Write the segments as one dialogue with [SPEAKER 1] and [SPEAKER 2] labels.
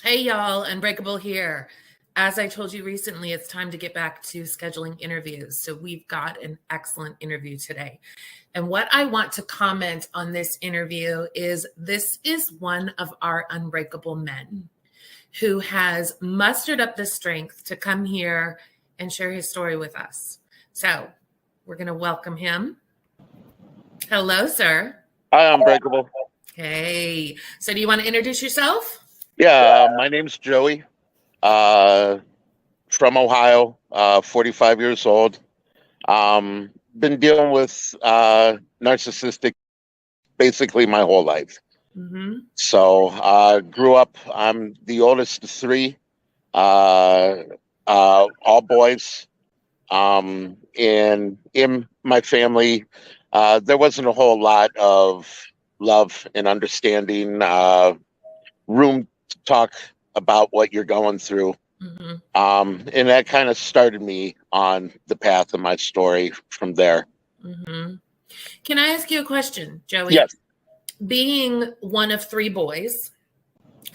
[SPEAKER 1] Hey y'all, Unbreakable here. As I told you recently, it's time to get back to scheduling interviews. So we've got an excellent interview today. And what I want to comment on this interview is this is one of our unbreakable men who has mustered up the strength to come here and share his story with us. So we're going to welcome him. Hello, sir.
[SPEAKER 2] Hi, Unbreakable.
[SPEAKER 1] Hey. So do you want to introduce yourself?
[SPEAKER 2] Yeah, my name's Joey, uh, from Ohio, 45 years old. Been dealing with narcissistic basically my whole life.
[SPEAKER 1] Mm-hmm.
[SPEAKER 2] So, grew up, I'm the oldest of three, uh, all boys. And in my family, there wasn't a whole lot of love and understanding, room to talk about what you're going through.
[SPEAKER 1] Mm-hmm.
[SPEAKER 2] And that kind of started me on the path of my story from there.
[SPEAKER 1] Mm-hmm. Can I ask you a question, Joey?
[SPEAKER 2] Yes,
[SPEAKER 1] Being one of three boys,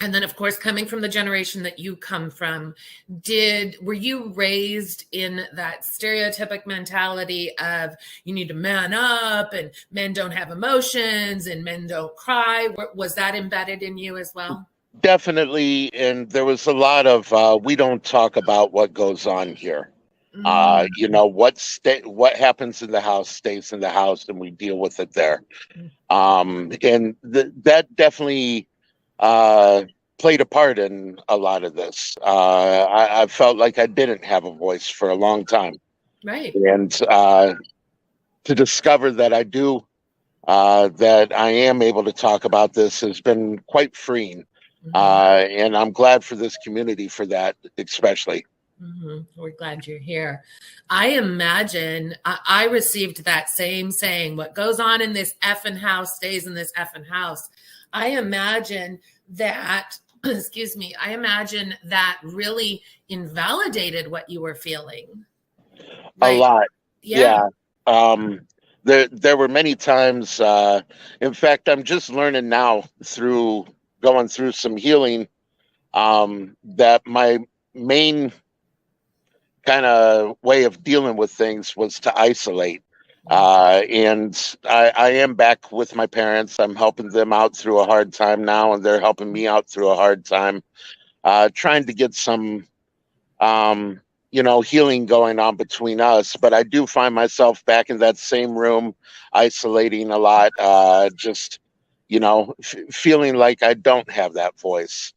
[SPEAKER 1] and then of course coming from the generation that you come from, were you raised in that stereotypic mentality of you need to man up and men don't have emotions and men don't cry? Was that embedded in you as well?
[SPEAKER 2] definitely. And there was a lot of we don't talk about what goes on here. What happens in the house stays in the house, and we deal with it there. That definitely uh, played a part in a lot of this. I felt like I didn't have a voice for a long time,
[SPEAKER 1] Right.
[SPEAKER 2] and to discover that I do, that I am able to talk about this has been quite freeing. And I'm glad for this community for that, especially.
[SPEAKER 1] We're glad you're here. I imagine I received that same saying, what goes on in this effing house stays in this effing house. I imagine that, excuse me, I imagine that really invalidated what you were feeling.
[SPEAKER 2] A lot.
[SPEAKER 1] Yeah.
[SPEAKER 2] There were many times, in fact, I'm just learning now through going through some healing, that my main kind of way of dealing with things was to isolate. And I am back with my parents. I'm helping them out through a hard time now, and they're helping me out through a hard time, trying to get some, healing going on between us. But I do find myself back in that same room, isolating a lot, just, feeling like I don't have that voice.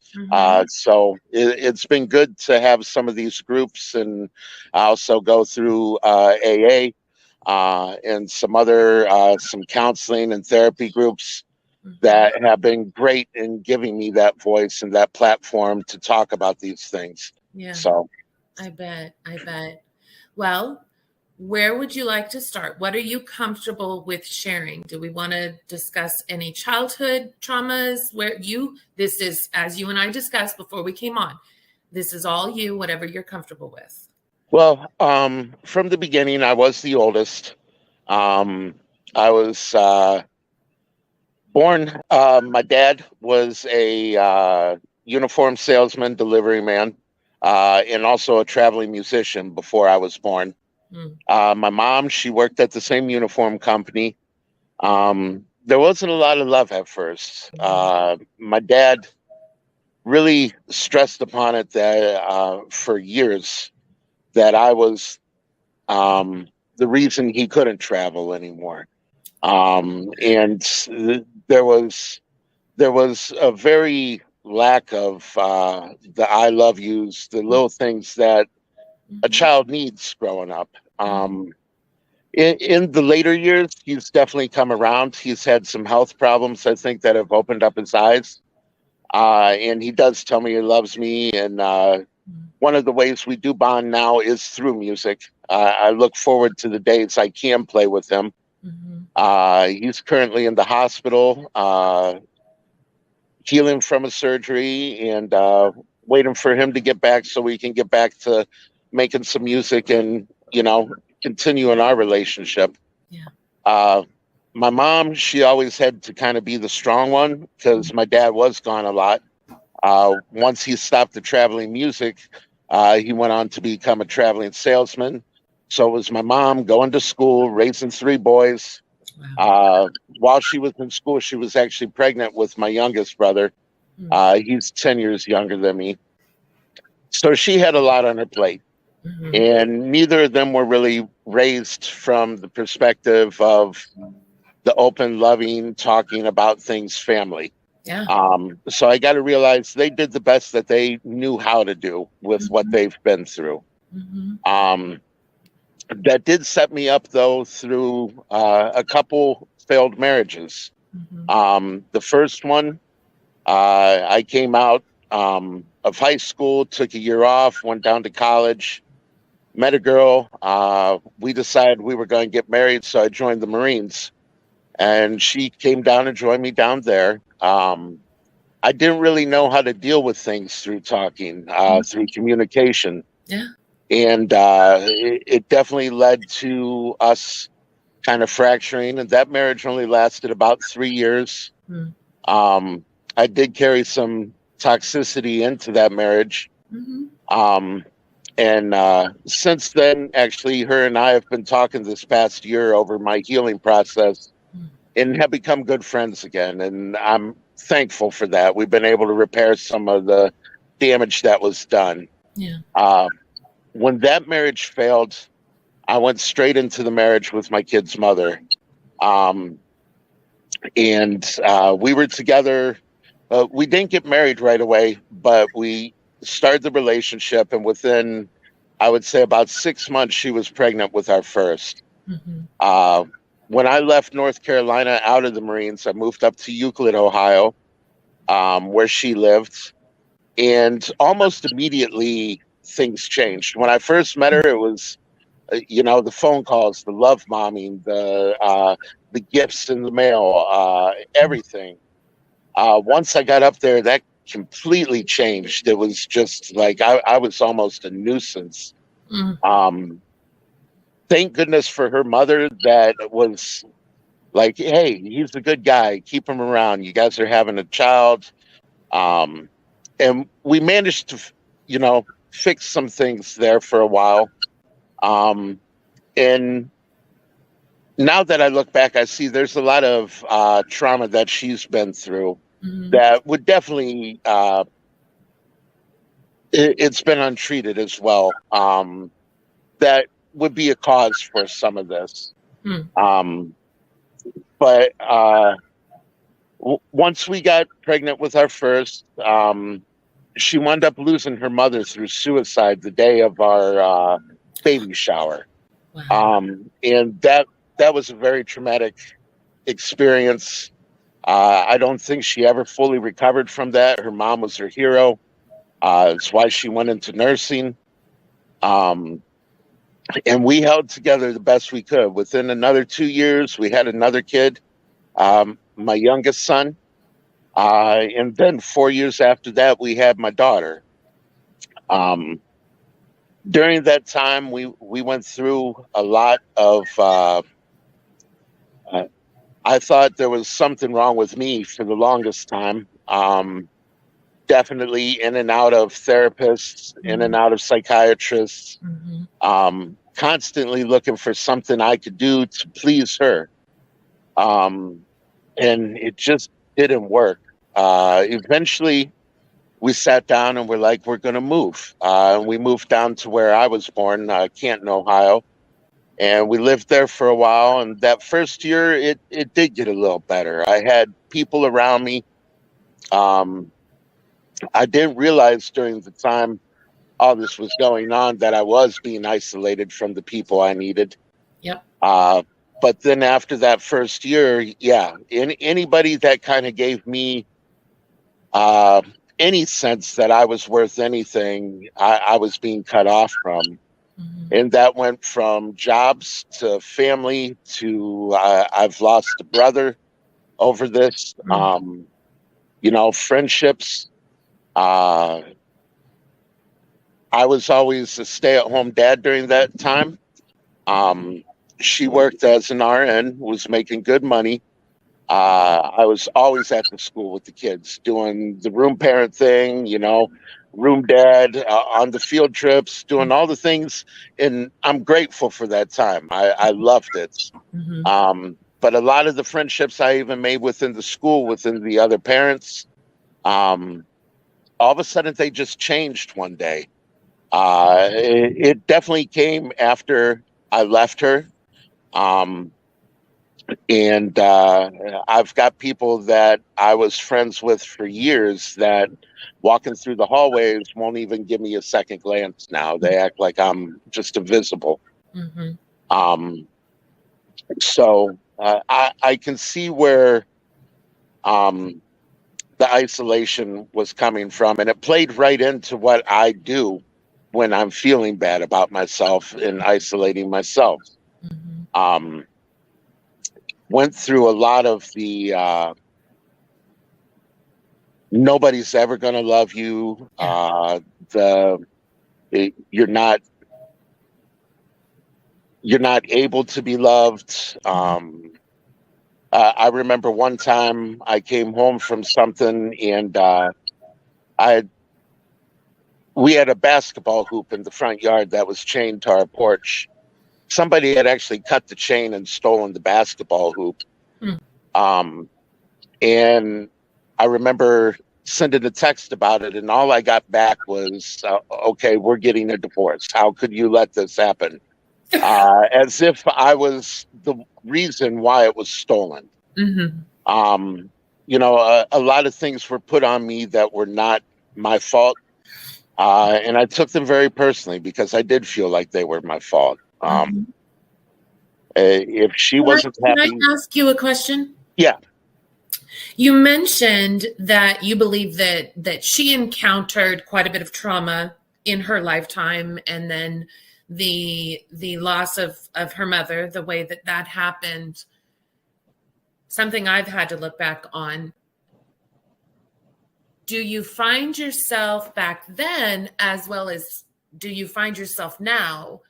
[SPEAKER 2] So it's been good to have some of these groups, and I also go through AA, and some counseling and therapy groups that have been great in giving me that voice and that platform to talk about these things.
[SPEAKER 1] Yeah.
[SPEAKER 2] So
[SPEAKER 1] I bet. Well, where would you like to start? What are you comfortable with sharing? Do we want to discuss any childhood traumas this is, as you and I discussed before we came on, this is all you, whatever you're comfortable with.
[SPEAKER 2] Well, from the beginning, I was the oldest. I was born. My dad was a uniform salesman, delivery man, and also a traveling musician before I was born. My mom, she worked at the same uniform company. There wasn't a lot of love at first. My dad really stressed upon it that for years that I was the reason he couldn't travel anymore. And there was a very lack of the I love yous, the little things that a child needs growing up. In the later years, he's definitely come around. He's had some health problems, I think, that have opened up his eyes. And he does tell me he loves me. And one of the ways we do bond now is through music. I look forward to the days I can play with him. He's currently in the hospital, healing from a surgery, and waiting for him to get back so we can get back to making some music and, continuing our relationship. My mom, she always had to kind of be the strong one because my dad was gone a lot. Once he stopped the traveling music, he went on to become a traveling salesman. So it was my mom going to school, raising three boys.
[SPEAKER 1] Wow.
[SPEAKER 2] While she was in school, she was actually pregnant with my youngest brother. He's 10 years younger than me. So she had a lot on her plate.
[SPEAKER 1] Mm-hmm.
[SPEAKER 2] And neither of them were really raised from the perspective of the open, loving, talking about things family.
[SPEAKER 1] Yeah.
[SPEAKER 2] So I got to realize they did the best that they knew how to do with what they've been through.
[SPEAKER 1] Mm-hmm.
[SPEAKER 2] That did set me up, though, through a couple failed marriages. The first one, I came out of high school, took a year off, went down to college, met a girl. We decided we were going to get married, so I joined the Marines. And she came down and joined me down there. I didn't really know how to deal with things through talking, through communication.
[SPEAKER 1] Yeah.
[SPEAKER 2] And it definitely led to us kind of fracturing. And that marriage only lasted about 3 years. I did carry some toxicity into that marriage. And since then, actually, her and I have been talking this past year over my healing process and have become good friends again. And I'm thankful for that. We've been able to repair some of the damage that was done.
[SPEAKER 1] Yeah.
[SPEAKER 2] When that marriage failed, I went straight into the marriage with my kid's mother. And we were together. We didn't get married right away, but we started the relationship. And within, I would say, about 6 months, she was pregnant with our first. When I left North Carolina out of the Marines, I moved up to Euclid, Ohio, where she lived. And almost immediately, things changed. When I first met her, it was, the phone calls, the love bombing, the gifts in the mail, everything. Once I got up there, that completely changed. It was just like I was almost a nuisance. Thank goodness for her mother that was like, hey, he's a good guy. Keep him around. You guys are having a child. And we managed to, fix some things there for a while. And now that I look back, I see there's a lot of trauma that she's been through that would definitely, it's been untreated as well. That would be a cause for some of this. But once we got pregnant with our first, she wound up losing her mother through suicide the day of our baby shower.
[SPEAKER 1] Wow.
[SPEAKER 2] And that was a very traumatic experience. I don't think she ever fully recovered from that. Her mom was her hero. It's why she went into nursing. And we held together the best we could. Within another 2 years, we had another kid, my youngest son. And then 4 years after that, we had my daughter. During that time, we went through a lot of, I thought there was something wrong with me for the longest time. Definitely in and out of therapists, in and out of psychiatrists, constantly looking for something I could do to please her. And it just didn't work. Eventually, we sat down and we're like, we're going to move. And we moved down to where I was born, Canton, Ohio. And we lived there for a while. And that first year, it did get a little better. I had people around me. I didn't realize during the time all this was going on that I was being isolated from the people I needed.
[SPEAKER 1] Yep.
[SPEAKER 2] But then after that first year, yeah, anybody that kind of gave me any sense that I was worth anything, I was being cut off from. And that went from jobs to family to I've lost a brother over this, friendships. I was always a stay-at-home dad during that time. She worked as an RN, was making good money. I was always at the school with the kids doing the room parent thing, room dad, on the field trips, doing all the things. And I'm grateful for that time. I loved it.
[SPEAKER 1] Mm-hmm.
[SPEAKER 2] But a lot of the friendships I even made within the school, within the other parents, all of a sudden they just changed one day. It definitely came after I left her. Um, and I've got people that I was friends with for years that walking through the hallways won't even give me a second glance now. They act like I'm just invisible.
[SPEAKER 1] Mm-hmm.
[SPEAKER 2] So I can see where the isolation was coming from, and it played right into what I do when I'm feeling bad about myself and isolating myself.
[SPEAKER 1] Mm-hmm.
[SPEAKER 2] Went through a lot of the nobody's ever going to love you.
[SPEAKER 1] Yeah.
[SPEAKER 2] You're not able to be loved. I remember one time I came home from something, and I we had a basketball hoop in the front yard that was chained to our porch. Somebody had actually cut the chain and stolen the basketball hoop.
[SPEAKER 1] Mm.
[SPEAKER 2] And I remember sending a text about it, and all I got back was, okay, we're getting a divorce. How could you let this happen? As if I was the reason why it was stolen.
[SPEAKER 1] Mm-hmm.
[SPEAKER 2] A lot of things were put on me that were not my fault. And I took them very personally because I did feel like they were my fault.
[SPEAKER 1] Mm-hmm.
[SPEAKER 2] If she wasn't
[SPEAKER 1] Can I
[SPEAKER 2] happy,
[SPEAKER 1] ask you a question?
[SPEAKER 2] yeah,
[SPEAKER 1] You mentioned that you believe that she encountered quite a bit of trauma in her lifetime, and then the loss of her mother, the way that happened. Something I've had to look back on. Do you find yourself back then, as well as do you find yourself now,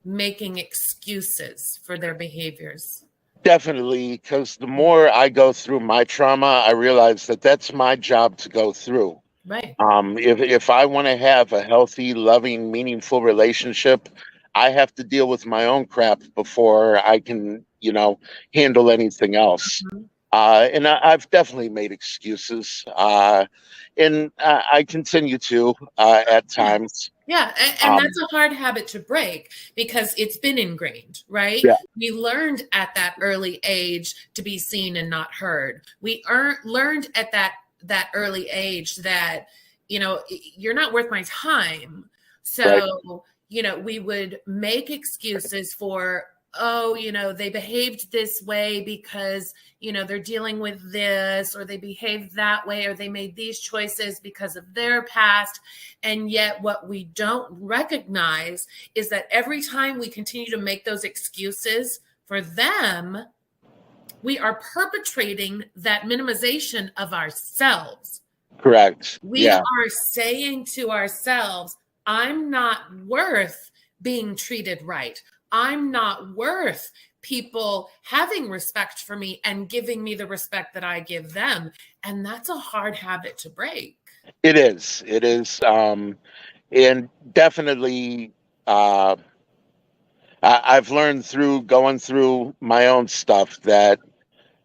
[SPEAKER 1] making excuses for their behaviors?
[SPEAKER 2] definitely. Because the more I go through my trauma, I realize that that's my job to go through.
[SPEAKER 1] Right.
[SPEAKER 2] If I want to have a healthy, loving, meaningful relationship, I have to deal with my own crap before I can, handle anything else.
[SPEAKER 1] Mm-hmm.
[SPEAKER 2] And I've definitely made excuses, and I continue to at
[SPEAKER 1] Yeah.
[SPEAKER 2] times.
[SPEAKER 1] Yeah, and that's a hard habit to break because it's been ingrained, right?
[SPEAKER 2] Yeah,
[SPEAKER 1] We learned at that early age to be seen and not heard. We learned at that early age that, you're not worth my time.
[SPEAKER 2] right,
[SPEAKER 1] So, we would make excuses for, oh, they behaved this way because, they're dealing with this, or they behaved that way, or they made these choices because of their past. And yet, what we don't recognize is that every time we continue to make those excuses for them, we are perpetrating that minimization of ourselves.
[SPEAKER 2] correct.
[SPEAKER 1] We
[SPEAKER 2] Yeah,
[SPEAKER 1] are saying to ourselves, I'm not worth being treated right. I'm not worth people having respect for me and giving me the respect that I give them. And that's a hard habit to break.
[SPEAKER 2] it is. It is. And definitely, uh, I've learned through going through my own stuff that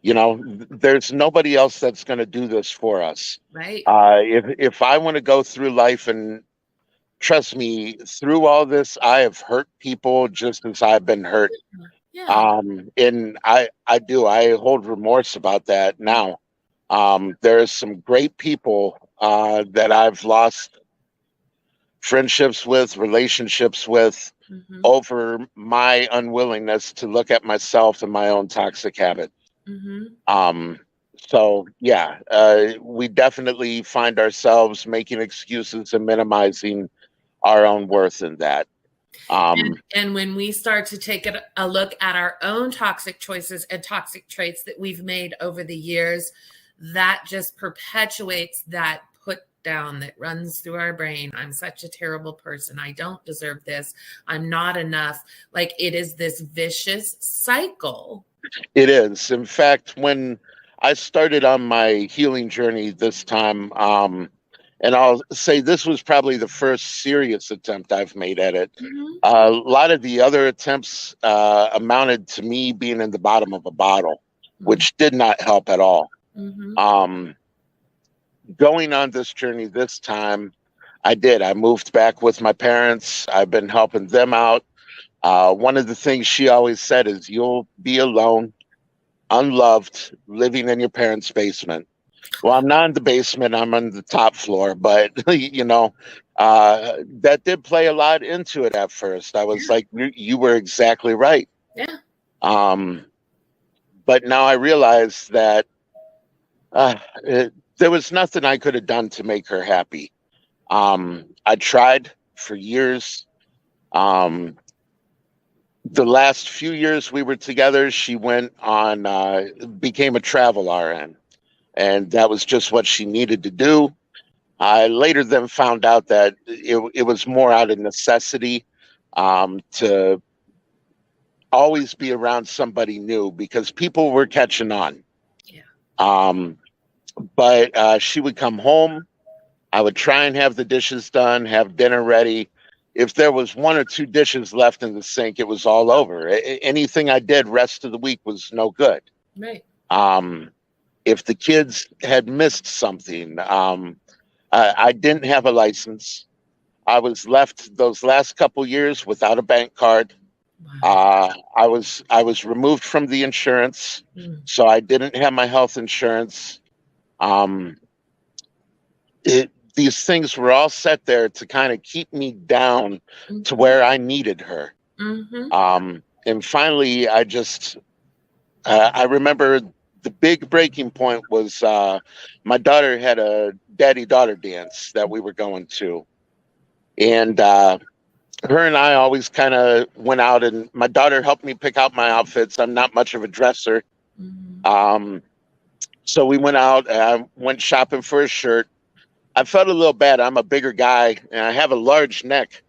[SPEAKER 2] there's nobody else that's going to do this for us.
[SPEAKER 1] Right.
[SPEAKER 2] If I want to go through life, and trust me, through all this, I have hurt people just as I've been hurt.
[SPEAKER 1] Yeah.
[SPEAKER 2] And I hold remorse about that now. There's some great people that I've lost friendships with, relationships with,
[SPEAKER 1] Mm-hmm.
[SPEAKER 2] over my unwillingness to look at myself and my own toxic habit.
[SPEAKER 1] Mm-hmm.
[SPEAKER 2] So yeah, we definitely find ourselves making excuses and minimizing our own worth in that.
[SPEAKER 1] And when we start to take a look at our own toxic choices and toxic traits that we've made over the years, that just perpetuates that put down that runs through our brain. I'm such a terrible person. I don't deserve this. I'm not enough. Like, it is this vicious cycle.
[SPEAKER 2] It is. In fact, when I started on my healing journey this time. And I'll say this was probably the first serious attempt I've made at it.
[SPEAKER 1] Mhm.
[SPEAKER 2] A lot of the other attempts amounted to me being in the bottom of a bottle, which did not help at all.
[SPEAKER 1] Mhm.
[SPEAKER 2] Going on this journey this time, I did. I moved back with my parents. I've been helping them out. One of the things she always said is, you'll be alone, unloved, living in your parents' basement. Well, I'm not in the basement. I'm on the top floor, but that did play a lot into it at first. I was like, you were exactly right.
[SPEAKER 1] Yeah.
[SPEAKER 2] But now I realize that there was nothing I could have done to make her happy. I tried for years. The last few years we were together, she went on, became a travel RN, and that was just what she needed to do. I later then found out that it was more out of necessity, to always be around somebody new because people were catching on.
[SPEAKER 1] Yeah.
[SPEAKER 2] But she would come home. I would try and have the dishes done, have dinner ready. If there was one or two dishes left in the sink, it was all over. Anything I did rest of the week was no good.
[SPEAKER 1] Right.
[SPEAKER 2] If the kids had missed something, I didn't have a license. I was left those last couple years without a bank card.
[SPEAKER 1] Wow.
[SPEAKER 2] I was removed from the insurance, so I didn't have my health insurance. These things were all set there to kind of keep me down to where I needed her. And finally, I remember the big breaking point was my daughter had a daddy-daughter dance that we were going to. And her and I always kind of went out, and my daughter helped me pick out my outfits. I'm not much of a dresser. So we went out, I went shopping for a shirt. I felt a little bad. I'm a bigger guy and I have a large neck.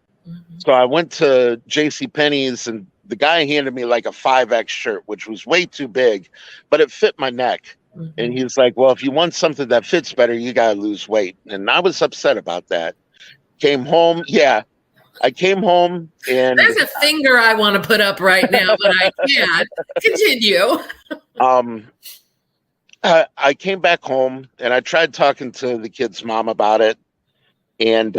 [SPEAKER 2] So I went to JCPenney's, and the guy handed me like a 5X shirt, which was way too big, but it fit my neck. And he was like, well, if you want something that fits better, you got to lose weight. And I was upset about that. Came home. Yeah. I came home and
[SPEAKER 1] there's a finger I want to put up right now, but I can't. Continue.
[SPEAKER 2] I came back home and I tried talking to the kid's mom about it. And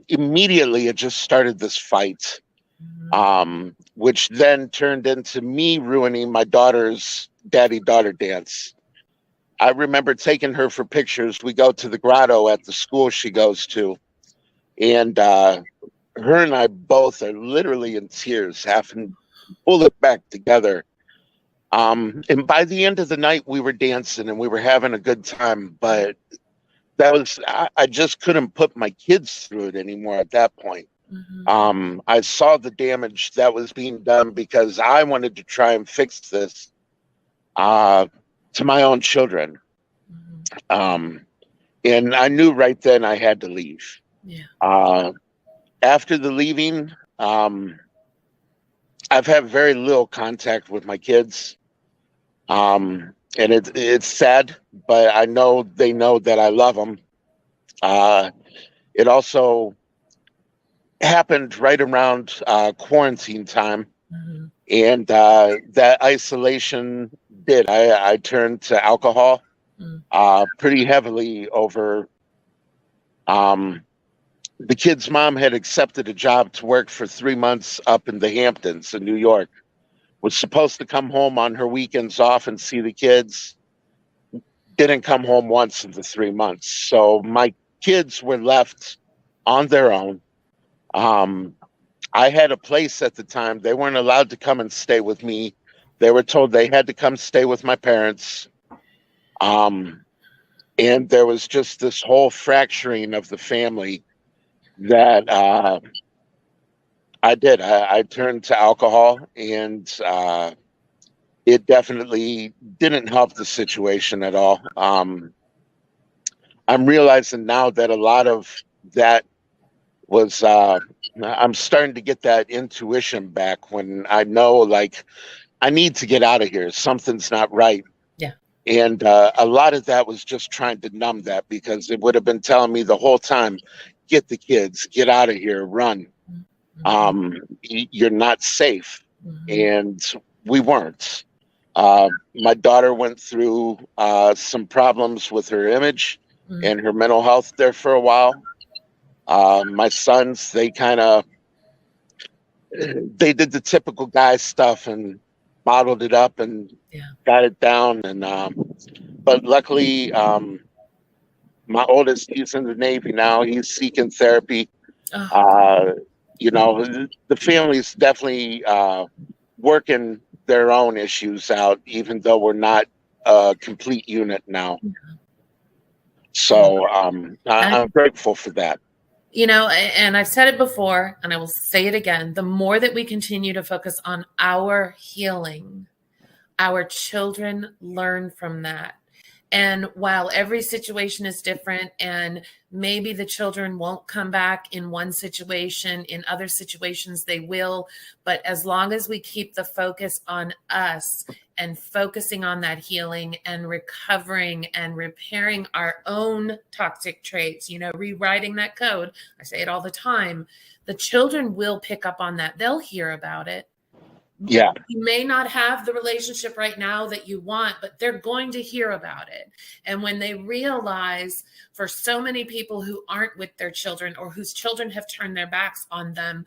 [SPEAKER 2] immediately it just started this fight, which then turned into me ruining my daughter's daddy-daughter dance. I remember taking her for pictures. We go to the grotto at the school she goes to. And her and I both are literally in tears, having to pull it back together. And by the end of the night, we were dancing and we were having a good time. But I just couldn't put my kids through it anymore at that point. I saw the damage that was being done because I wanted to try and fix this to my own children. And I knew right then I had to leave.
[SPEAKER 1] Yeah.
[SPEAKER 2] After the leaving, I've had very little contact with my kids. And it's sad, but I know they know that I love them. It also happened right around quarantine time. And that isolation did. I turned to alcohol pretty heavily over. The kid's mom had accepted a job to work for 3 months up in the Hamptons in New York. Was supposed to come home on her weekends off and see the kids. Didn't come home once in the 3 months. So my kids were left on their own. I had a place at the time. They weren't allowed to come and stay with me. They were told they had to come stay with my parents. And there was just this whole fracturing of the family that I did. I turned to alcohol, and it definitely didn't help the situation at all. I'm realizing now that a lot of that was, I'm starting to get that intuition back when I know, like, I need to get out of here. Something's not right.
[SPEAKER 1] Yeah.
[SPEAKER 2] And a lot of that was just trying to numb that, because it would have been telling me the whole time, get the kids, get out of here, run. You're not safe. And we weren't. My daughter went through some problems with her image and her mental health there for a while. My sons, they did the typical guy stuff and bottled it up and got it down. And but luckily, my oldest, he's in the Navy now. He's seeking therapy. You know, the family's definitely working their own issues out, even though we're not a complete unit now. So I'm grateful for that.
[SPEAKER 1] You know, and I've said it before, and I will say it again, the more that we continue to focus on our healing, our children learn from that. And while every situation is different, and maybe the children won't come back in one situation, in other situations they will, but as long as we keep the focus on us and focusing on that healing and recovering and repairing our own toxic traits, you know, rewriting that code, I say it all the time, the children will pick up on that. They'll hear about it.
[SPEAKER 2] Yeah.
[SPEAKER 1] You may not have the relationship right now that you want, but they're going to hear about it. And when they realize, for so many people who aren't with their children or whose children have turned their backs on them,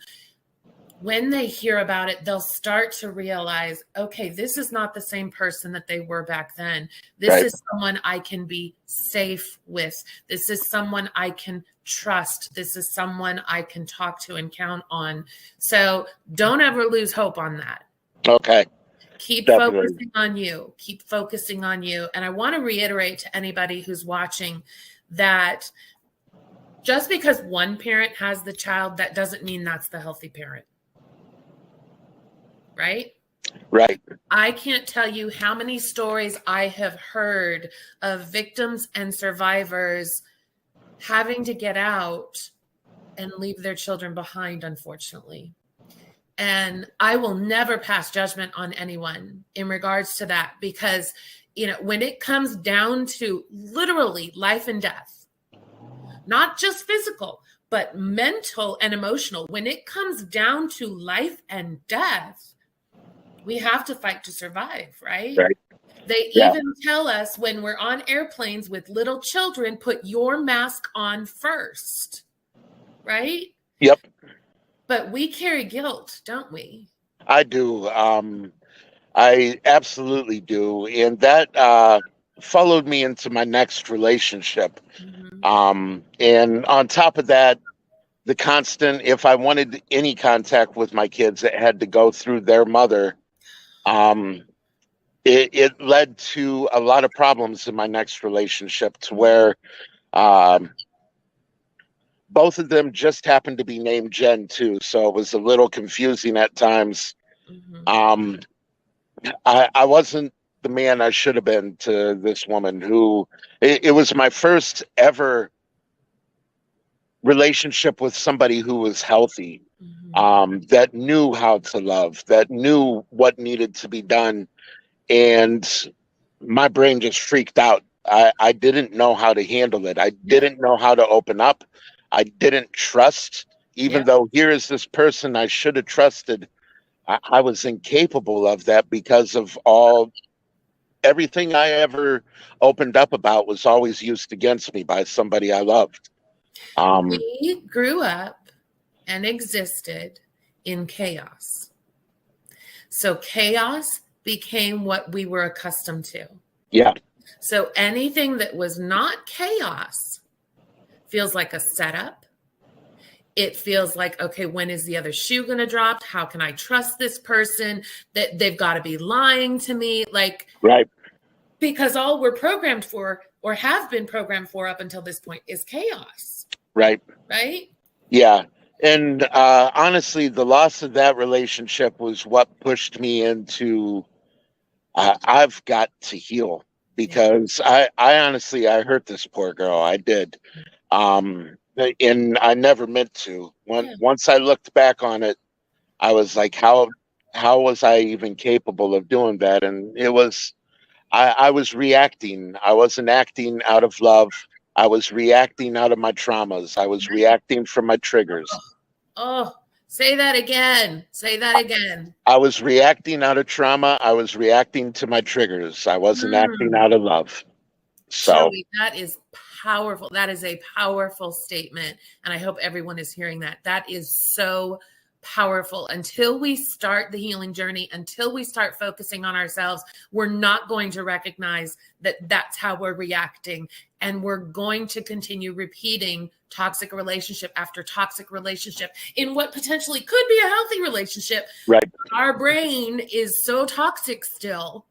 [SPEAKER 1] when they hear about it, they'll start to realize, okay, this is not the same person that they were back then. This is someone I can be safe with. This is someone I can trust. This is someone I can talk to and count on. So don't ever lose hope on that.
[SPEAKER 2] Okay.
[SPEAKER 1] Keep focusing on you. Keep focusing on you. And I want to reiterate to anybody who's watching that just because one parent has the child, that doesn't mean that's the healthy parent. Right?
[SPEAKER 2] Right.
[SPEAKER 1] I can't tell you how many stories I have heard of victims and survivors having to get out and leave their children behind, unfortunately. And I will never pass judgment on anyone in regards to that, because, you know, when it comes down to literally life and death, not just physical, but mental and emotional, when it comes down to life and death, we have to fight to survive, right? They even tell us when we're on airplanes with little children, put your mask on first, right?
[SPEAKER 2] Yep.
[SPEAKER 1] But we carry guilt, don't we?
[SPEAKER 2] I do. I absolutely do. And that followed me into my next relationship. And on top of that, the constant, if I wanted any contact with my kids, it had to go through their mother. It led to a lot of problems in my next relationship, to where both of them just happened to be named Jen too. So it was a little confusing at times. I wasn't the man I should have been to this woman who, it was my first ever relationship with somebody who was healthy, that knew how to love, that knew what needed to be done. And my brain just freaked out. I didn't know how to handle it. I didn't know how to open up. I didn't trust, even though here is this person I should have trusted. I was incapable of that, because of everything I ever opened up about was always used against me by somebody I loved.
[SPEAKER 1] We grew up and existed in chaos. So chaos became what we were accustomed to.
[SPEAKER 2] Yeah.
[SPEAKER 1] So anything that was not chaos feels like a setup. It feels like, okay, when is the other shoe going to drop? How can I trust this person? That they've got to be lying to me. Like,
[SPEAKER 2] right.
[SPEAKER 1] Because all we're programmed for, or have been programmed for up until this point, is chaos.
[SPEAKER 2] Right.
[SPEAKER 1] Right?
[SPEAKER 2] Yeah. And honestly, the loss of that relationship was what pushed me into, I've got to heal, because I honestly, I hurt this poor girl. I did. And I never meant to. Once I looked back on it, I was like, how was I even capable of doing that? And it was, I was reacting. I wasn't acting out of love. I was reacting out of my traumas. I was reacting from my triggers.
[SPEAKER 1] Oh, say that again. Say that again.
[SPEAKER 2] I was reacting out of trauma. I was reacting to my triggers. I wasn't acting out of love. So,
[SPEAKER 1] Joey, that is powerful. That is a powerful statement. And I hope everyone is hearing that. That is so powerful. Until we start the healing journey, until we start focusing on ourselves, we're not going to recognize that that's how we're reacting. And we're going to continue repeating toxic relationship after toxic relationship in what potentially could be a healthy relationship.
[SPEAKER 2] right.
[SPEAKER 1] Our brain is so toxic still.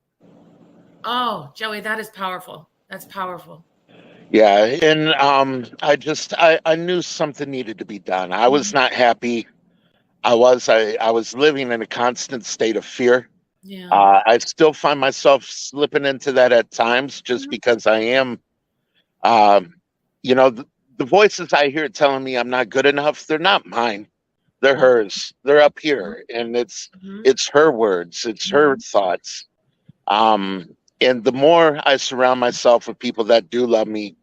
[SPEAKER 1] Oh, Joey, that is powerful. That's powerful.
[SPEAKER 2] Yeah. And I knew something needed to be done. I was not happy. I was living in a constant state of fear.
[SPEAKER 1] Yeah.
[SPEAKER 2] I still find myself slipping into that at times just because I am, the voices I hear telling me I'm not good enough, they're not mine. They're hers. They're up here. And it's her words. It's her thoughts. And the more I surround myself with people that do love me,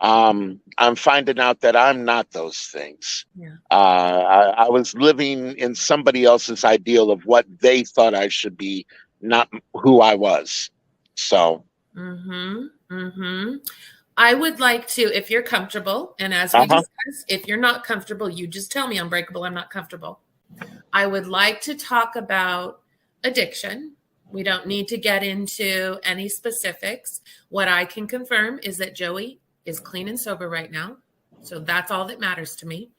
[SPEAKER 2] I'm finding out that I'm not those things.
[SPEAKER 1] Yeah.
[SPEAKER 2] I was living in somebody else's ideal of what they thought I should be, not who I was. So.
[SPEAKER 1] I would like to, if you're comfortable, and as we discussed, if you're not comfortable, you just tell me, Unbreakable, I'm not comfortable. I would like to talk about addiction. We don't need to get into any specifics. What I can confirm is that Joey is clean and sober right now. So that's all that matters to me.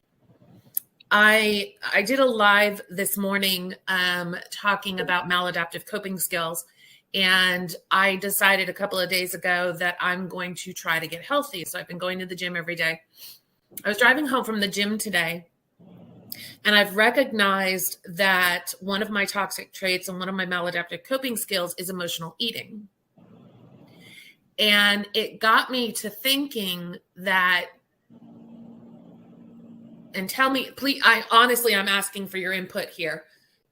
[SPEAKER 1] I did a live this morning talking about maladaptive coping skills. And I decided a couple of days ago that I'm going to try to get healthy. So I've been going to the gym every day. I was driving home from the gym today, and I've recognized that one of my toxic traits and one of my maladaptive coping skills is emotional eating. And it got me to thinking that, and tell me, please, I'm asking for your input here.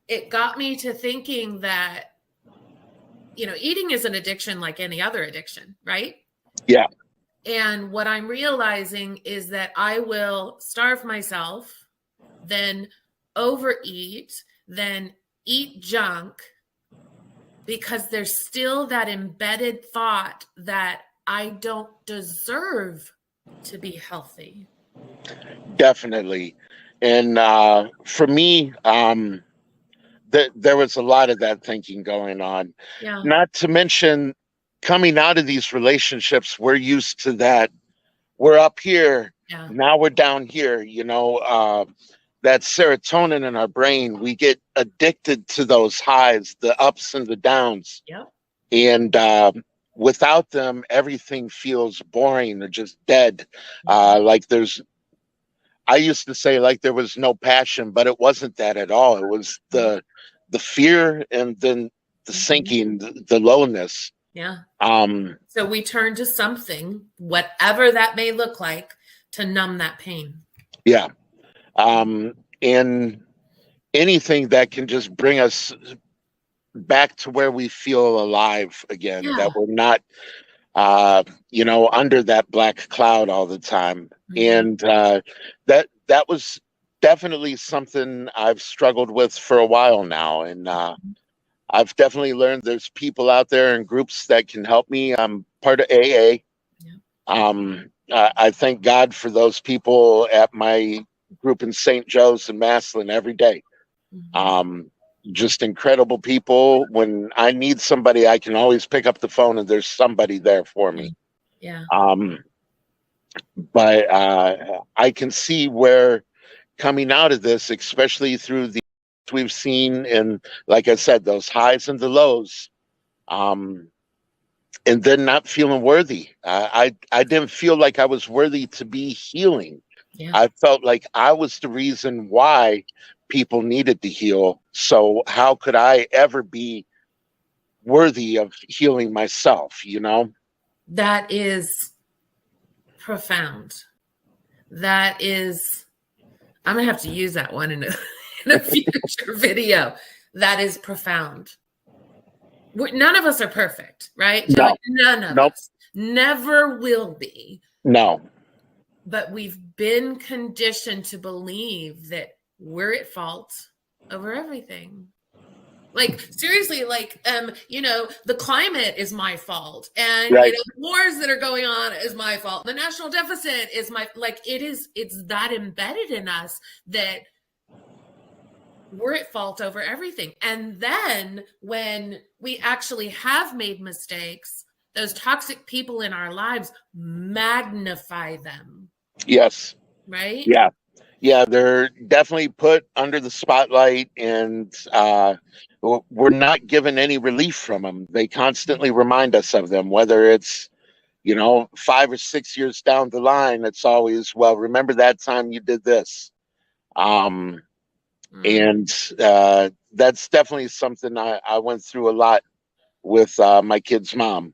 [SPEAKER 1] It got me to thinking that, eating is an addiction like any other addiction, right?
[SPEAKER 2] Yeah.
[SPEAKER 1] And what I'm realizing is that I will starve myself, then overeat, then eat junk, because there's still that embedded thought that I don't deserve to be healthy.
[SPEAKER 2] Definitely. And for me, there was a lot of that thinking going on.
[SPEAKER 1] Yeah.
[SPEAKER 2] Not to mention, coming out of these relationships, we're used to that. We're up here.
[SPEAKER 1] Yeah.
[SPEAKER 2] Now we're down here. That serotonin in our brain, we get addicted to those highs, the ups and the downs.
[SPEAKER 1] Yeah.
[SPEAKER 2] And without them, everything feels boring or just dead. I used to say like there was no passion, but it wasn't that at all. It was the fear and then the sinking, the lowness.
[SPEAKER 1] Yeah. So we turn to something, whatever that may look like, to numb that pain.
[SPEAKER 2] Yeah. And anything that can just bring us back to where we feel alive again, that we're not, under that black cloud all the time. And that was definitely something I've struggled with for a while now. And I've definitely learned there's people out there and groups that can help me. I'm part of AA. I thank God for those people at my group in St. Joe's and Maslin every day. Just incredible people. When I need somebody, I can always pick up the phone and there's somebody there for me.
[SPEAKER 1] Yeah.
[SPEAKER 2] But I can see where coming out of this, especially through the we've seen, and like I said, those highs and the lows, and then not feeling worthy. I didn't feel like I was worthy to be healing.
[SPEAKER 1] Yeah.
[SPEAKER 2] I felt like I was the reason why people needed to heal. So how could I ever be worthy of healing myself,
[SPEAKER 1] That is profound. That is, I'm going to have to use that one in a future video. That is profound. none of us are perfect, right?
[SPEAKER 2] No.
[SPEAKER 1] None of
[SPEAKER 2] Nope.
[SPEAKER 1] us. Never will be.
[SPEAKER 2] No.
[SPEAKER 1] But we've been conditioned to believe that we're at fault over everything. Like, seriously, like, the climate is my fault. And,
[SPEAKER 2] Right.
[SPEAKER 1] the wars that are going on is my fault. The national deficit is it's that embedded in us that we're at fault over everything. And then when we actually have made mistakes, those toxic people in our lives magnify them.
[SPEAKER 2] Yes.
[SPEAKER 1] Right?
[SPEAKER 2] Yeah. Yeah, they're definitely put under the spotlight, and we're not given any relief from them. They constantly remind us of them, whether it's, 5 or 6 years down the line. It's always, well, remember that time you did this. And that's definitely something I went through a lot with my kid's mom.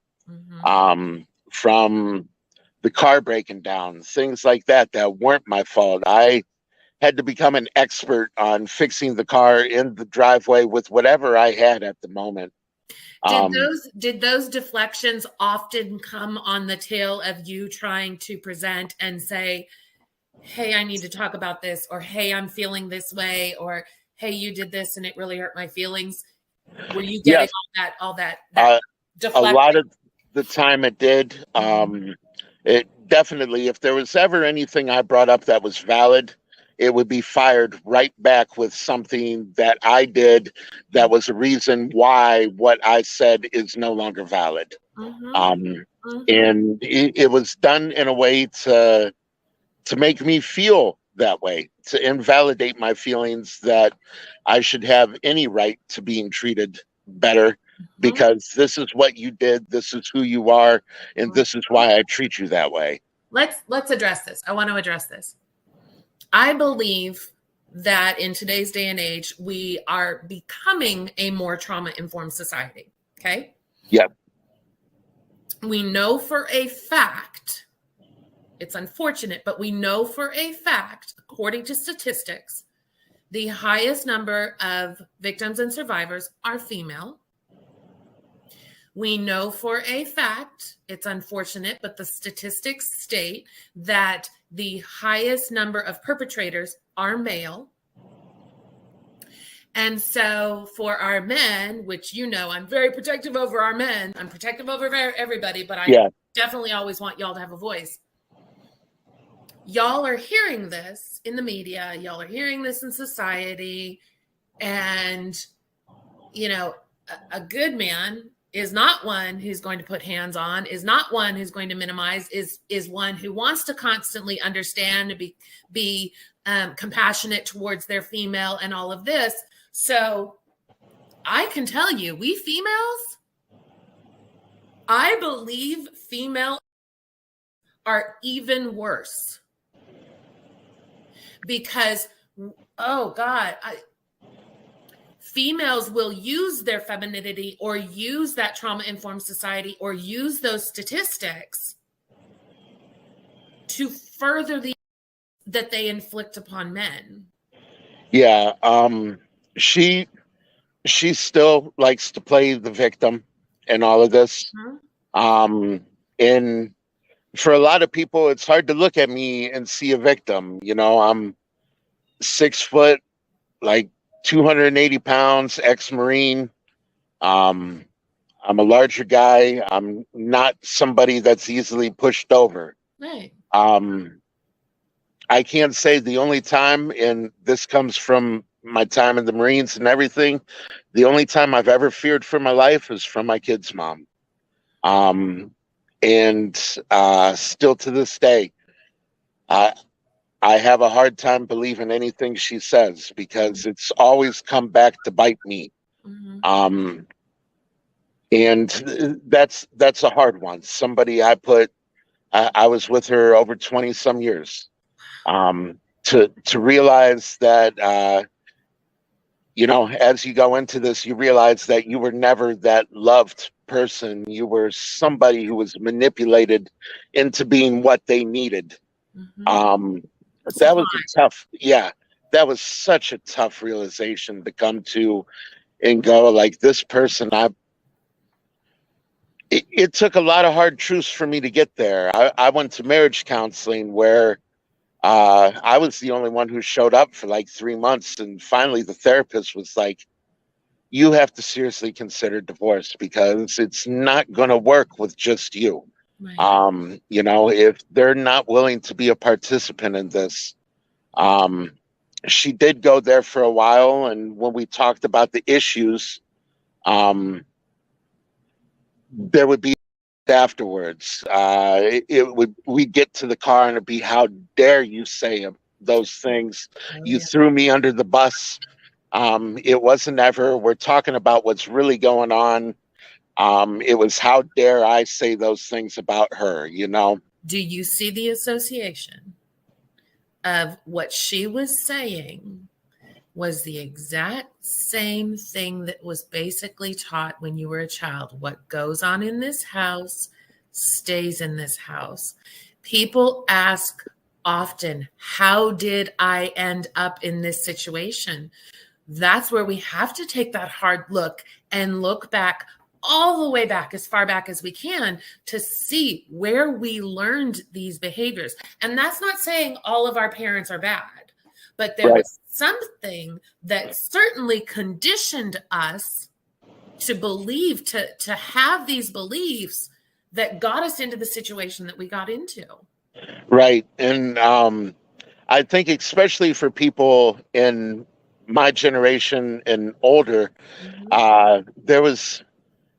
[SPEAKER 2] From the car breaking down, things like that weren't my fault. I had to become an expert on fixing the car in the driveway with whatever I had at the moment.
[SPEAKER 1] Did those deflections often come on the tail of you trying to present and say, hey, I need to talk about this, or hey, I'm feeling this way, or hey, you did this and it really hurt my feelings? Were you getting all that deflection?
[SPEAKER 2] A lot of the time it did. It definitely, if there was ever anything I brought up that was valid, it would be fired right back with something that I did that was a reason why what I said is no longer valid. And it was done in a way to make me feel that way, to invalidate my feelings that I should have any right to being treated better, because this is what you did, this is who you are, and this is why I treat you that way.
[SPEAKER 1] Let's address this. I want to address this. I believe that in today's day and age, we are becoming a more trauma-informed society. Okay?
[SPEAKER 2] Yep.
[SPEAKER 1] We know for a fact, it's unfortunate, but we know for a fact, according to statistics, the highest number of victims and survivors are female. We know for a fact, it's unfortunate, but the statistics state that the highest number of perpetrators are male. And so for our men, which I'm very protective over our men. I'm protective over everybody, but I definitely always want y'all to have a voice. Y'all are hearing this in the media. Y'all are hearing this in society. And, a good man is not one who's going to put hands on, is not one who's going to minimize, is one who wants to constantly understand, to be compassionate towards their female and all of this. So I can tell you, we females, I believe female are even worse, because, oh God, females will use their femininity or use that trauma-informed society or use those statistics to further that they inflict upon men.
[SPEAKER 2] Yeah. She still likes to play the victim in all of this. And for a lot of people, it's hard to look at me and see a victim. I'm 6 foot, like 280 pounds, ex-Marine. I'm a larger guy. I'm not somebody that's easily pushed over.
[SPEAKER 1] Right.
[SPEAKER 2] I can't say the only time, and this comes from my time in the Marines and everything, the only time I've ever feared for my life is from my kid's mom. And still to this day, I have a hard time believing anything she says, because it's always come back to bite me. And that's a hard one. Somebody I was with her over 20 some years. To realize that, as you go into this, you realize that you were never that loved person. You were somebody who was manipulated into being what they needed. That was such a tough realization to come to, and go like, this person it took a lot of hard truths for me to get there. I went to marriage counseling where I was the only one who showed up for like 3 months. And finally, the therapist was like, you have to seriously consider divorce because it's not going to work with just you.
[SPEAKER 1] Right.
[SPEAKER 2] You know, if they're not willing to be a participant in this, she did go there for a while. And when we talked about the issues, there would be afterwards. It would, we'd get to the car and it'd be, how dare you say those things?
[SPEAKER 1] Oh,
[SPEAKER 2] You
[SPEAKER 1] yeah.
[SPEAKER 2] threw me under the bus. It wasn't ever, we're talking about what's really going on. It was, how dare I say those things about her, you know?
[SPEAKER 1] Do you see the association of what she was saying was the exact same thing that was basically taught when you were a child? What goes on in this house stays in this house. People ask often, how did I end up in this situation? That's where we have to take that hard look and look back, all the way back, as far back as we can, to see where we learned these behaviors. And that's not saying all of our parents are bad, but there was something that certainly conditioned us to believe, to have these beliefs that got us into the situation that we got into.
[SPEAKER 2] Right. And I think especially for people in my generation and older, there was,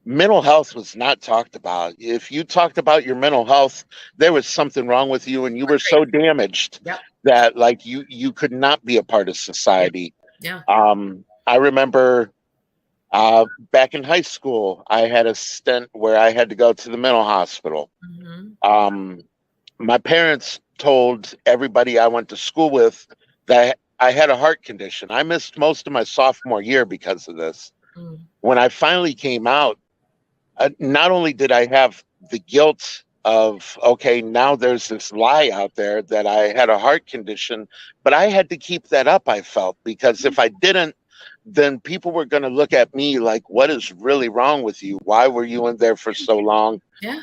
[SPEAKER 2] mental health was not talked about. If you talked about your mental health, there was something wrong with you, and you were so damaged that like you could not be a part of society.
[SPEAKER 1] Yeah.
[SPEAKER 2] I remember back in high school, I had a stint where I had to go to the mental hospital. My parents told everybody I went to school with that I had a heart condition. I missed most of my sophomore year because of this. When I finally came out, not only did I have the guilt of, okay, now there's this lie out there that I had a heart condition, but I had to keep that up, I felt, because if I didn't, then people were going to look at me like, what is really wrong with you? Why were you in there for so long?
[SPEAKER 1] Yeah.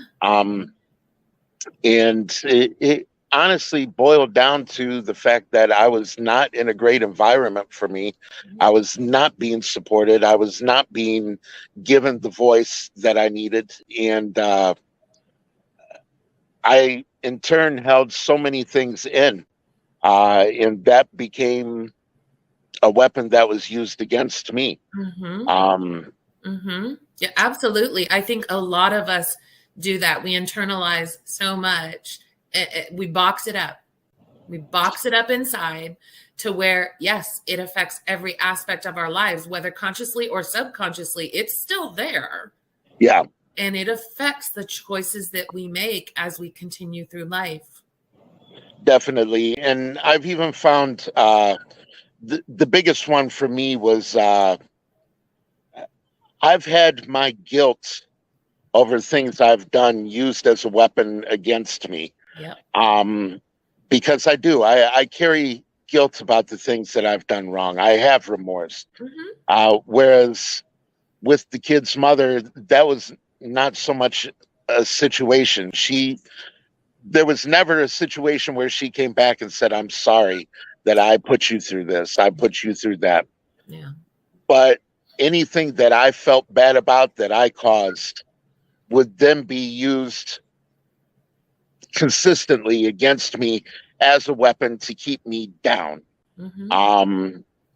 [SPEAKER 2] And it honestly boiled down to the fact that I was not in a great environment for me. I was not being supported. I was not being given the voice that I needed. And I, in turn, held so many things in. And that became a weapon that was used against me.
[SPEAKER 1] Yeah, absolutely. I think a lot of us do that. We internalize so much. We box it up. We box it up inside to where, yes, it affects every aspect of our lives, whether consciously or subconsciously, it's still there.
[SPEAKER 2] Yeah.
[SPEAKER 1] And it affects the choices that we make as we continue through life.
[SPEAKER 2] Definitely. And I've even found the biggest one for me was I've had my guilt over things I've done used as a weapon against me. Because I do. I carry guilt about the things that I've done wrong. I have remorse. Whereas with the kid's mother, that was not so much a situation. There was never a situation where she came back and said, I'm sorry that I put you through this. I put you through that.
[SPEAKER 1] Yeah.
[SPEAKER 2] But anything that I felt bad about that I caused would then be used consistently against me as a weapon to keep me down.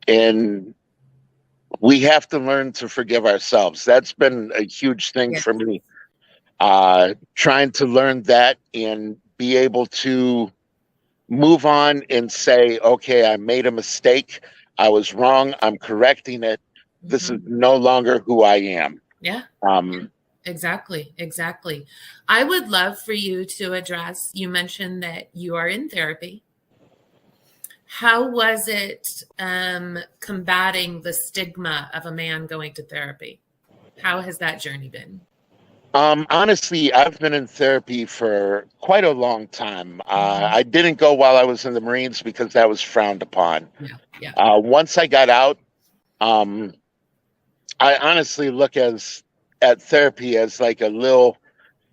[SPEAKER 2] And we have to learn to forgive ourselves. That's been a huge thing for me. Trying to learn that and be able to move on and say, okay, I made a mistake. I was wrong. I'm correcting it. This is no longer who I am.
[SPEAKER 1] Yeah. Exactly. I would love for you to address, you mentioned that you are in therapy. How was it combating the stigma of a man going to therapy? How has that journey been?
[SPEAKER 2] Honestly, I've been in therapy for quite a long time. I didn't go while I was in the Marines because that was frowned upon. Once I got out, I honestly look as at therapy as like a little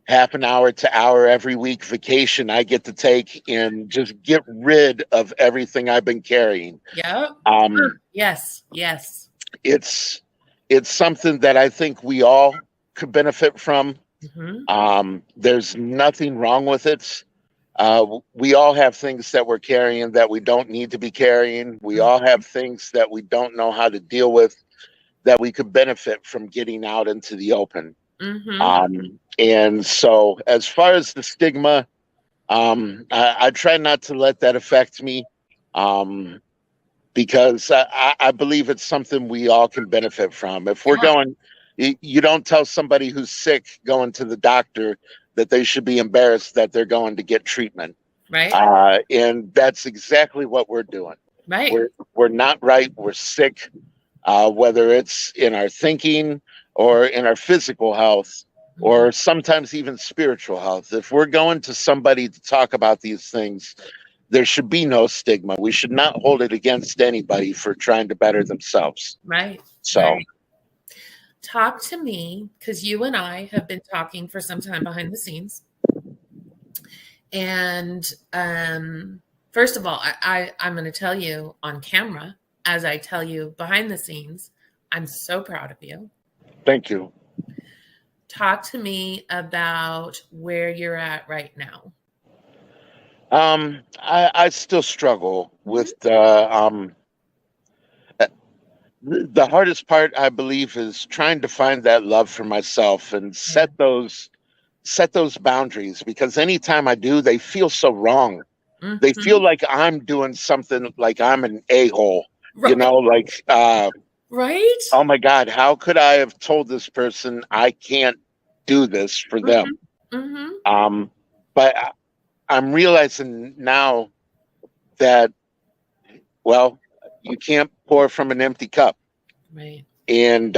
[SPEAKER 2] half an hour to hour every week vacation I get to take and just get rid of everything I've been carrying.
[SPEAKER 1] Yep. Yes. Yes.
[SPEAKER 2] It's something that I think we all could benefit from. There's nothing wrong with it. We all have things that we're carrying that we don't need to be carrying. We all have things that we don't know how to deal with that we could benefit from getting out into the open. And so as far as the stigma, I try not to let that affect me, because I believe it's something we all can benefit from. If we're going, you don't tell somebody who's sick going to the doctor that they should be embarrassed that they're going to get treatment.
[SPEAKER 1] Right.
[SPEAKER 2] And that's exactly what we're doing.
[SPEAKER 1] Right.
[SPEAKER 2] We're not right. We're sick, whether it's in our thinking or in our physical health, or sometimes even spiritual health. If we're going to somebody to talk about these things, there should be no stigma. We should not hold it against anybody for trying to better themselves.
[SPEAKER 1] Right.
[SPEAKER 2] So
[SPEAKER 1] right. Talk to me, because you and I have been talking for some time behind the scenes. And first of all, I'm going to tell you on camera, as I tell you behind the scenes, I'm so proud of you.
[SPEAKER 2] Thank you.
[SPEAKER 1] Talk to me about where you're at right now.
[SPEAKER 2] I still struggle with the hardest part, I believe, is trying to find that love for myself and set those boundaries, because anytime I do, they feel so wrong. They feel like I'm doing something, like I'm an a-hole, you know, like,
[SPEAKER 1] right.
[SPEAKER 2] Oh my God, how could I have told this person I can't do this for them? But I'm realizing now that, well, you can't pour from an empty cup.
[SPEAKER 1] Right.
[SPEAKER 2] And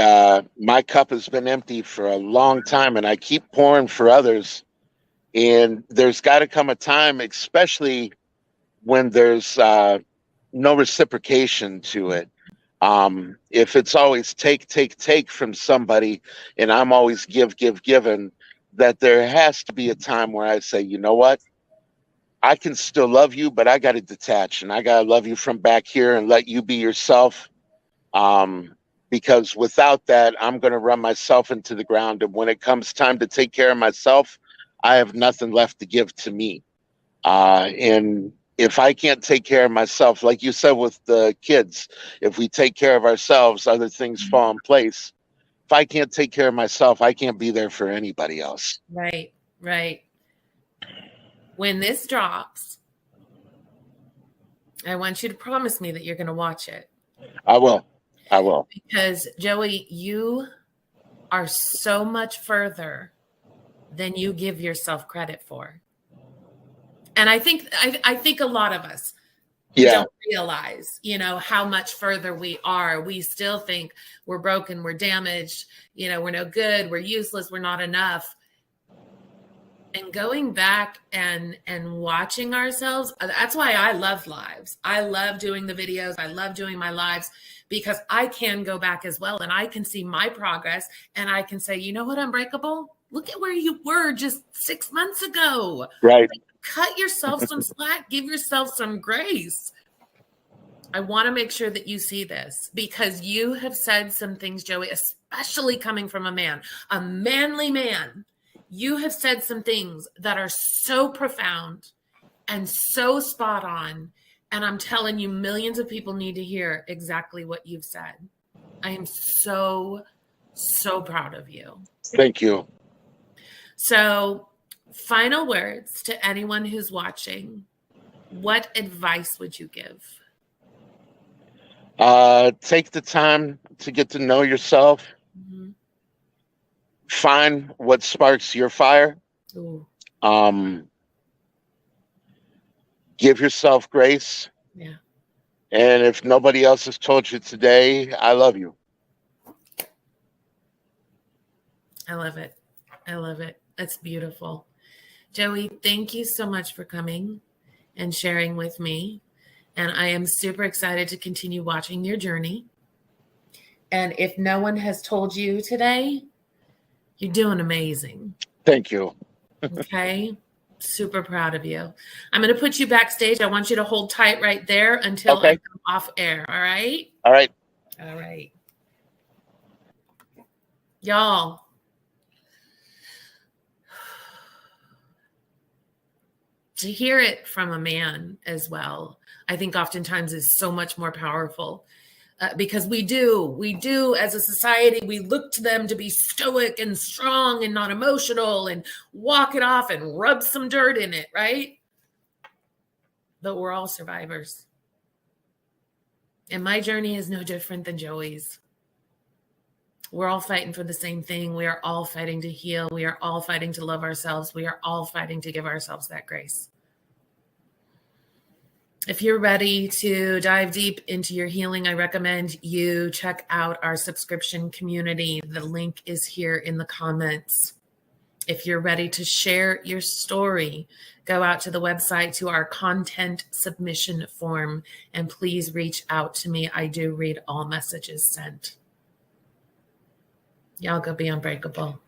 [SPEAKER 2] my cup has been empty for a long time, and I keep pouring for others. And there's got to come a time, especially when there's no reciprocation to it. If it's always take from somebody, and I'm always given, that there has to be a time where I say, you know what? I can still love you, but I got to detach, and I got to love you from back here and let you be yourself. Because without that, I'm going to run myself into the ground. And when it comes time to take care of myself, I have nothing left to give to me. And if I can't take care of myself, like you said with the kids, if we take care of ourselves, other things fall in place. If I can't take care of myself, I can't be there for anybody else.
[SPEAKER 1] Right, right. When this drops, I want you to promise me that you're going to watch it.
[SPEAKER 2] I will.
[SPEAKER 1] Because, Joey, you are so much further than you give yourself credit for. And I think a lot of us don't realize, how much further we are. We still think we're broken, we're damaged, we're no good, we're useless, we're not enough. And going back and watching ourselves, that's why I love lives. I love doing the videos. I love doing my lives, because I can go back as well, and I can see my progress, and I can say, you know what, Unbreakable? Look at where you were just 6 months ago.
[SPEAKER 2] Right.
[SPEAKER 1] Cut yourself some slack. Give yourself some grace. I want to make sure that you see this, because you have said some things, Joey, especially coming from a manly man. You have said some things that are so profound and so spot on. And I'm telling you, millions of people need to hear exactly what you've said. I am so, so proud of you.
[SPEAKER 2] Thank you.
[SPEAKER 1] So, final words to anyone who's watching. What advice would you give?
[SPEAKER 2] Take the time to get to know yourself. Find what sparks your fire.
[SPEAKER 1] Ooh.
[SPEAKER 2] Give yourself grace.
[SPEAKER 1] Yeah.
[SPEAKER 2] And if nobody else has told you today, I love you.
[SPEAKER 1] I love it. I love it. That's beautiful. Joey, thank you so much for coming and sharing with me. And I am super excited to continue watching your journey. And if no one has told you today, You're doing amazing.
[SPEAKER 2] Thank you.
[SPEAKER 1] Okay. Super proud of you. I'm going to put you backstage. I want you to hold tight right there until
[SPEAKER 2] Okay.
[SPEAKER 1] I come off air. All right.
[SPEAKER 2] All right.
[SPEAKER 1] All right. Y'all. To hear it from a man as well, I think oftentimes is so much more powerful. Because we do as a society, we look to them to be stoic and strong and not emotional and walk it off and rub some dirt in it, right? But we're all survivors. And my journey is no different than Joey's. We're all fighting for the same thing. We are all fighting to heal. We are all fighting to love ourselves. We are all fighting to give ourselves that grace. If you're ready to dive deep into your healing, I recommend you check out our subscription community. The link is here in the comments. If you're ready to share your story, go out to the website to our content submission form, and please reach out to me. I do read all messages sent. Y'all go be unbreakable.